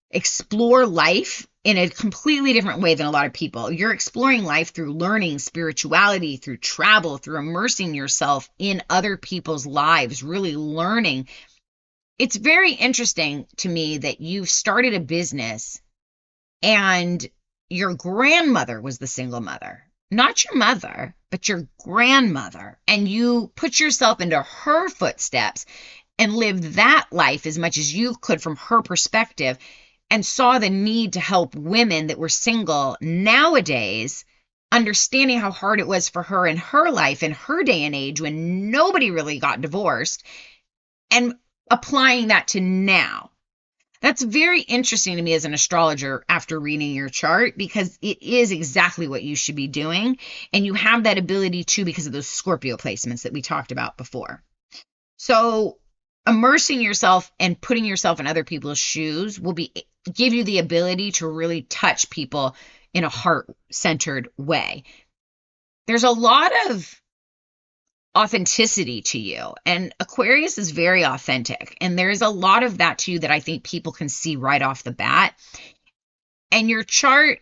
explore life in a completely different way than a lot of people. You're exploring life through learning, spirituality, through travel, through immersing yourself in other people's lives, really learning. It's very interesting to me that you've started a business and your grandmother was the single mother, not your mother, but your grandmother. And you put yourself into her footsteps and lived that life as much as you could from her perspective, and saw the need to help women that were single nowadays, understanding how hard it was for her in her life in her day and age when nobody really got divorced, and applying that to now. That's very interesting to me as an astrologer after reading your chart, because it is exactly what you should be doing. And you have that ability too because of those Scorpio placements that we talked about before. So immersing yourself and putting yourself in other people's shoes will give you the ability to really touch people in a heart-centered way. There's a lot of authenticity to you, and Aquarius is very authentic, and there's a lot of that to you that I think people can see right off the bat. And your chart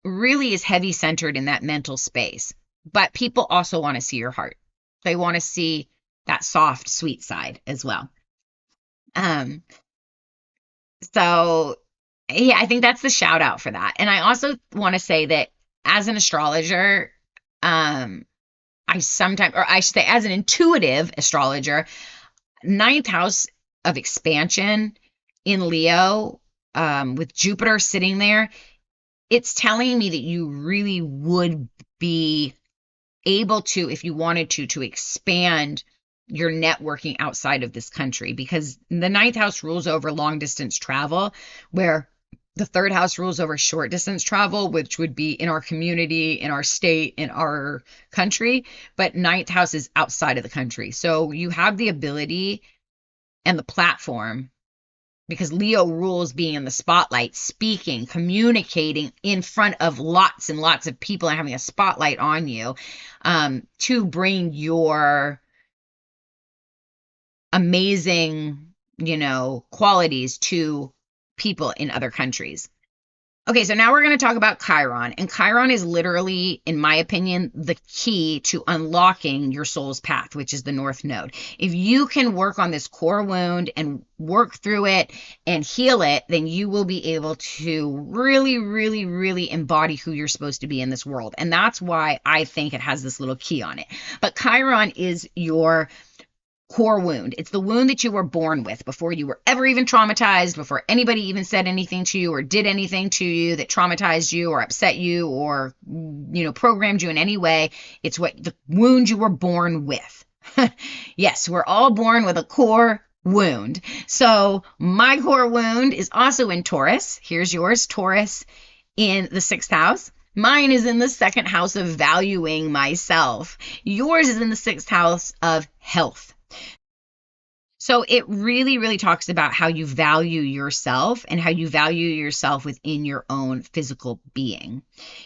really is heavy centered in that mental space, but people also want to see your heart. They want to see that soft, sweet side as well. So yeah, I think that's the shout out for that. And I also want to say that as an astrologer, I sometimes, or I should say, as an intuitive astrologer, ninth house of expansion in Leo, with Jupiter sitting there, it's telling me that you really would be able to, if you wanted to expand your networking outside of this country, because the ninth house rules over long distance travel, where the third house rules over short distance travel, which would be in our community, in our state, in our country. But ninth house is outside of the country. So you have the ability and the platform, because Leo rules being in the spotlight, speaking, communicating in front of lots and lots of people and having a spotlight on you, to bring your amazing, qualities to people in other countries. Okay, so now we're going to talk about Chiron. And Chiron is literally, in my opinion, the key to unlocking your soul's path, which is the North Node. If you can work on this core wound and work through it and heal it, then you will be able to really, really, really embody who you're supposed to be in this world. And that's why I think it has this little key on it. But Chiron is your core wound. It's the wound that you were born with before you were ever even traumatized, before anybody even said anything to you or did anything to you that traumatized you or upset you or, programmed you in any way. It's what the wound you were born with. Yes, we're all born with a core wound. So my core wound is also in Taurus. Here's yours, Taurus, in the 6th house. Mine is in the 2nd house of valuing myself. Yours is in the 6th house of health. So it really, really talks about how you value yourself and how you value yourself within your own physical being.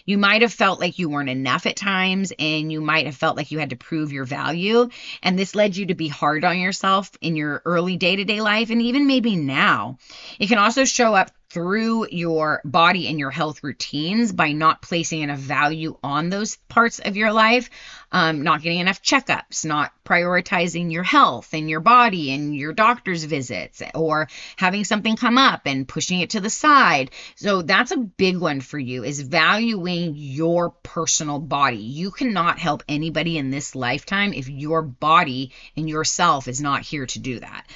You might have felt like you weren't enough at times, and you might have felt like you had to prove your value. And this led you to be hard on yourself in your early day-to-day life, and even maybe now. It can also show up through your body and your health routines by not placing enough value on those parts of your life, not getting enough checkups, not prioritizing your health and your body and your doctor's visits, or having something come up and pushing it to the side. So that's a big one for you, is valuing your personal body. You cannot help anybody in this lifetime if your body and yourself is not here to do that.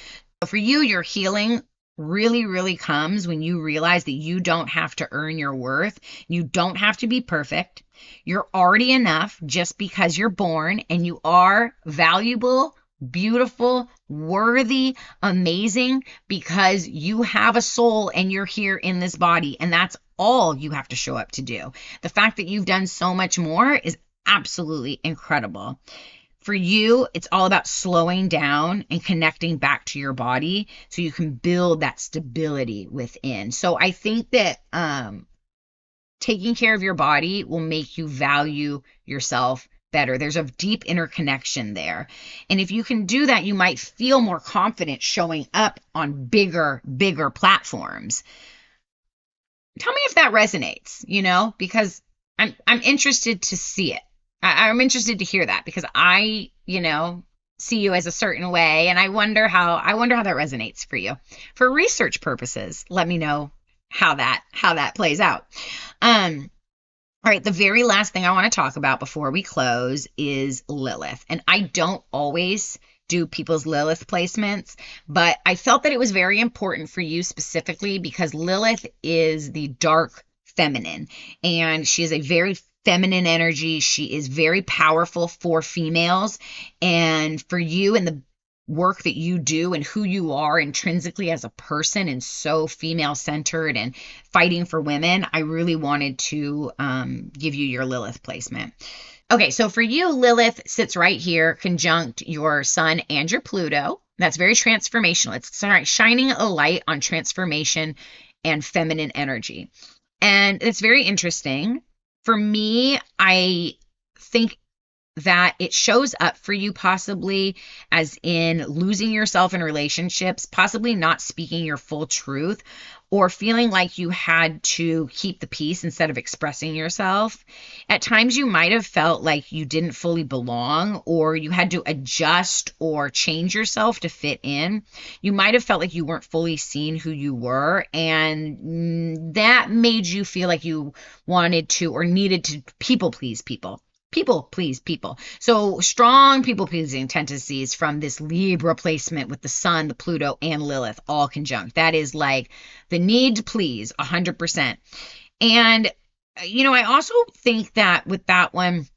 So for you, your healing really, really comes when you realize that you don't have to earn your worth. You don't have to be perfect. You're already enough just because you're born, and you are valuable, beautiful, worthy, amazing, because you have a soul and you're here in this body, and that's all you have to show up to do. The fact that you've done so much more is absolutely incredible. For you, it's all about slowing down and connecting back to your body so you can build that stability within. So I think that taking care of your body will make you value yourself better. There's a deep interconnection there. And if you can do that, you might feel more confident showing up on bigger platforms. Tell me if that resonates, because I'm interested to see it. I'm interested to hear that, because I, see you as a certain way, and I wonder how that resonates for you. For research purposes, let me know how that plays out. All right, the very last thing I want to talk about before we close is Lilith. And I don't always do people's Lilith placements, but I felt that it was very important for you specifically because Lilith is the dark feminine, and she is a very feminine energy. She is very powerful for females, and for you and the work that you do and who you are intrinsically as a person, and so female centered and fighting for women, I really wanted to give you your Lilith placement. Okay, so for you, Lilith sits right here conjunct your sun and your Pluto. That's very transformational. It's shining a light on transformation and feminine energy. And it's very interesting. For me, I think that it shows up for you possibly as in losing yourself in relationships, possibly not speaking your full truth, or feeling like you had to keep the peace instead of expressing yourself. At times you might have felt like you didn't fully belong, or you had to adjust or change yourself to fit in. You might have felt like you weren't fully seeing who you were, and that made you feel like you wanted to or needed to people please people. people please people. So strong people pleasing tendencies from this Libra placement with the sun, the Pluto, and Lilith all conjunct. That is like the need to please 100%. And, I also think that with that one,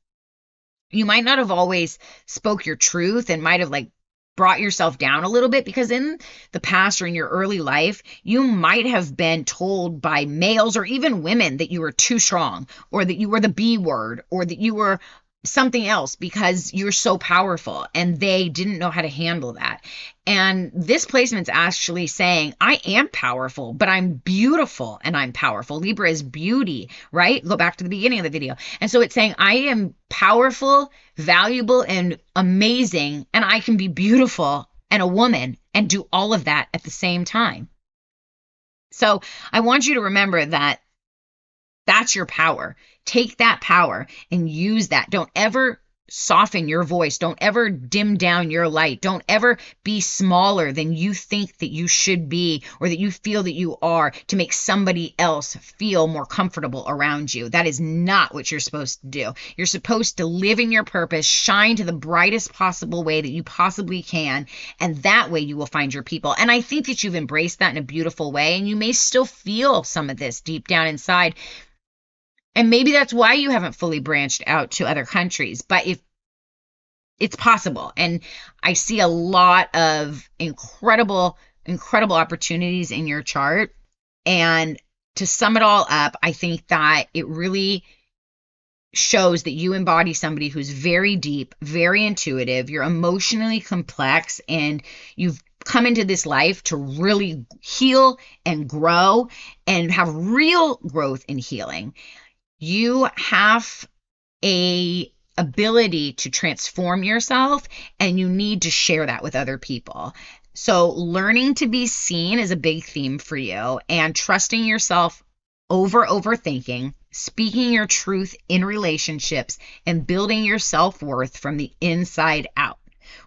you might not have always spoke your truth and might have like brought yourself down a little bit, because in the past or in your early life, you might have been told by males or even women that you were too strong, or that you were the B word, or that you were something else because you're so powerful, and they didn't know how to handle that. And this placement's actually saying, I am powerful, but I'm beautiful and I'm powerful. Libra is beauty, right? Go back to the beginning of the video. And so it's saying, I am powerful, valuable, and amazing, and I can be beautiful and a woman and do all of that at the same time. So I want you to remember that that's your power. Take that power and use that. Don't ever soften your voice. Don't ever dim down your light. Don't ever be smaller than you think that you should be, or that you feel that you are, to make somebody else feel more comfortable around you. That is not what you're supposed to do. You're supposed to live in your purpose, shine to the brightest possible way that you possibly can, and that way you will find your people. And I think that you've embraced that in a beautiful way, and you may still feel some of this deep down inside, and maybe that's why you haven't fully branched out to other countries. But if it's possible, and I see a lot of incredible, incredible opportunities in your chart. And to sum it all up, I think that it really shows that you embody somebody who's very deep, very intuitive, you're emotionally complex, and you've come into this life to really heal and grow and have real growth in healing. You have a ability to transform yourself, and you need to share that with other people. So learning to be seen is a big theme for you, and trusting yourself over overthinking, speaking your truth in relationships, and building your self-worth from the inside out.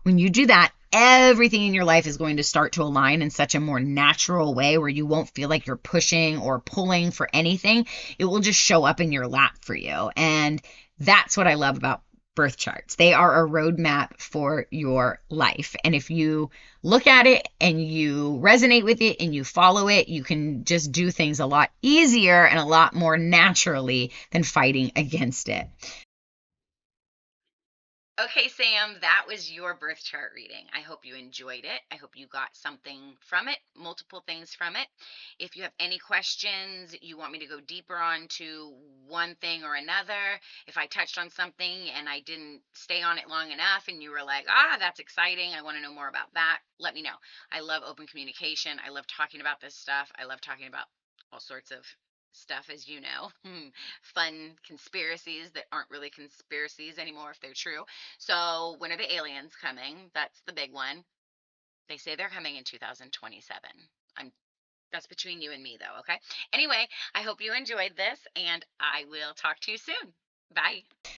When you do that, everything in your life is going to start to align in such a more natural way, where you won't feel like you're pushing or pulling for anything. It will just show up in your lap for you. And that's what I love about birth charts. They are a roadmap for your life. And if you look at it and you resonate with it and you follow it, you can just do things a lot easier and a lot more naturally than fighting against it. Okay, Sam, that was your birth chart reading. I hope you enjoyed it. I hope you got something from it, multiple things from it. If you have any questions, you want me to go deeper onto one thing or another, if I touched on something and I didn't stay on it long enough and you were like, that's exciting, I want to know more about that, let me know. I love open communication. I love talking about this stuff. I love talking about all sorts of stuff, as you know, fun conspiracies that aren't really conspiracies anymore if they're true. So, when are the aliens coming? That's the big one. They say they're coming in 2027. I'm That's between you and me though, okay? Anyway, I hope you enjoyed this, and I will talk to you soon. Bye.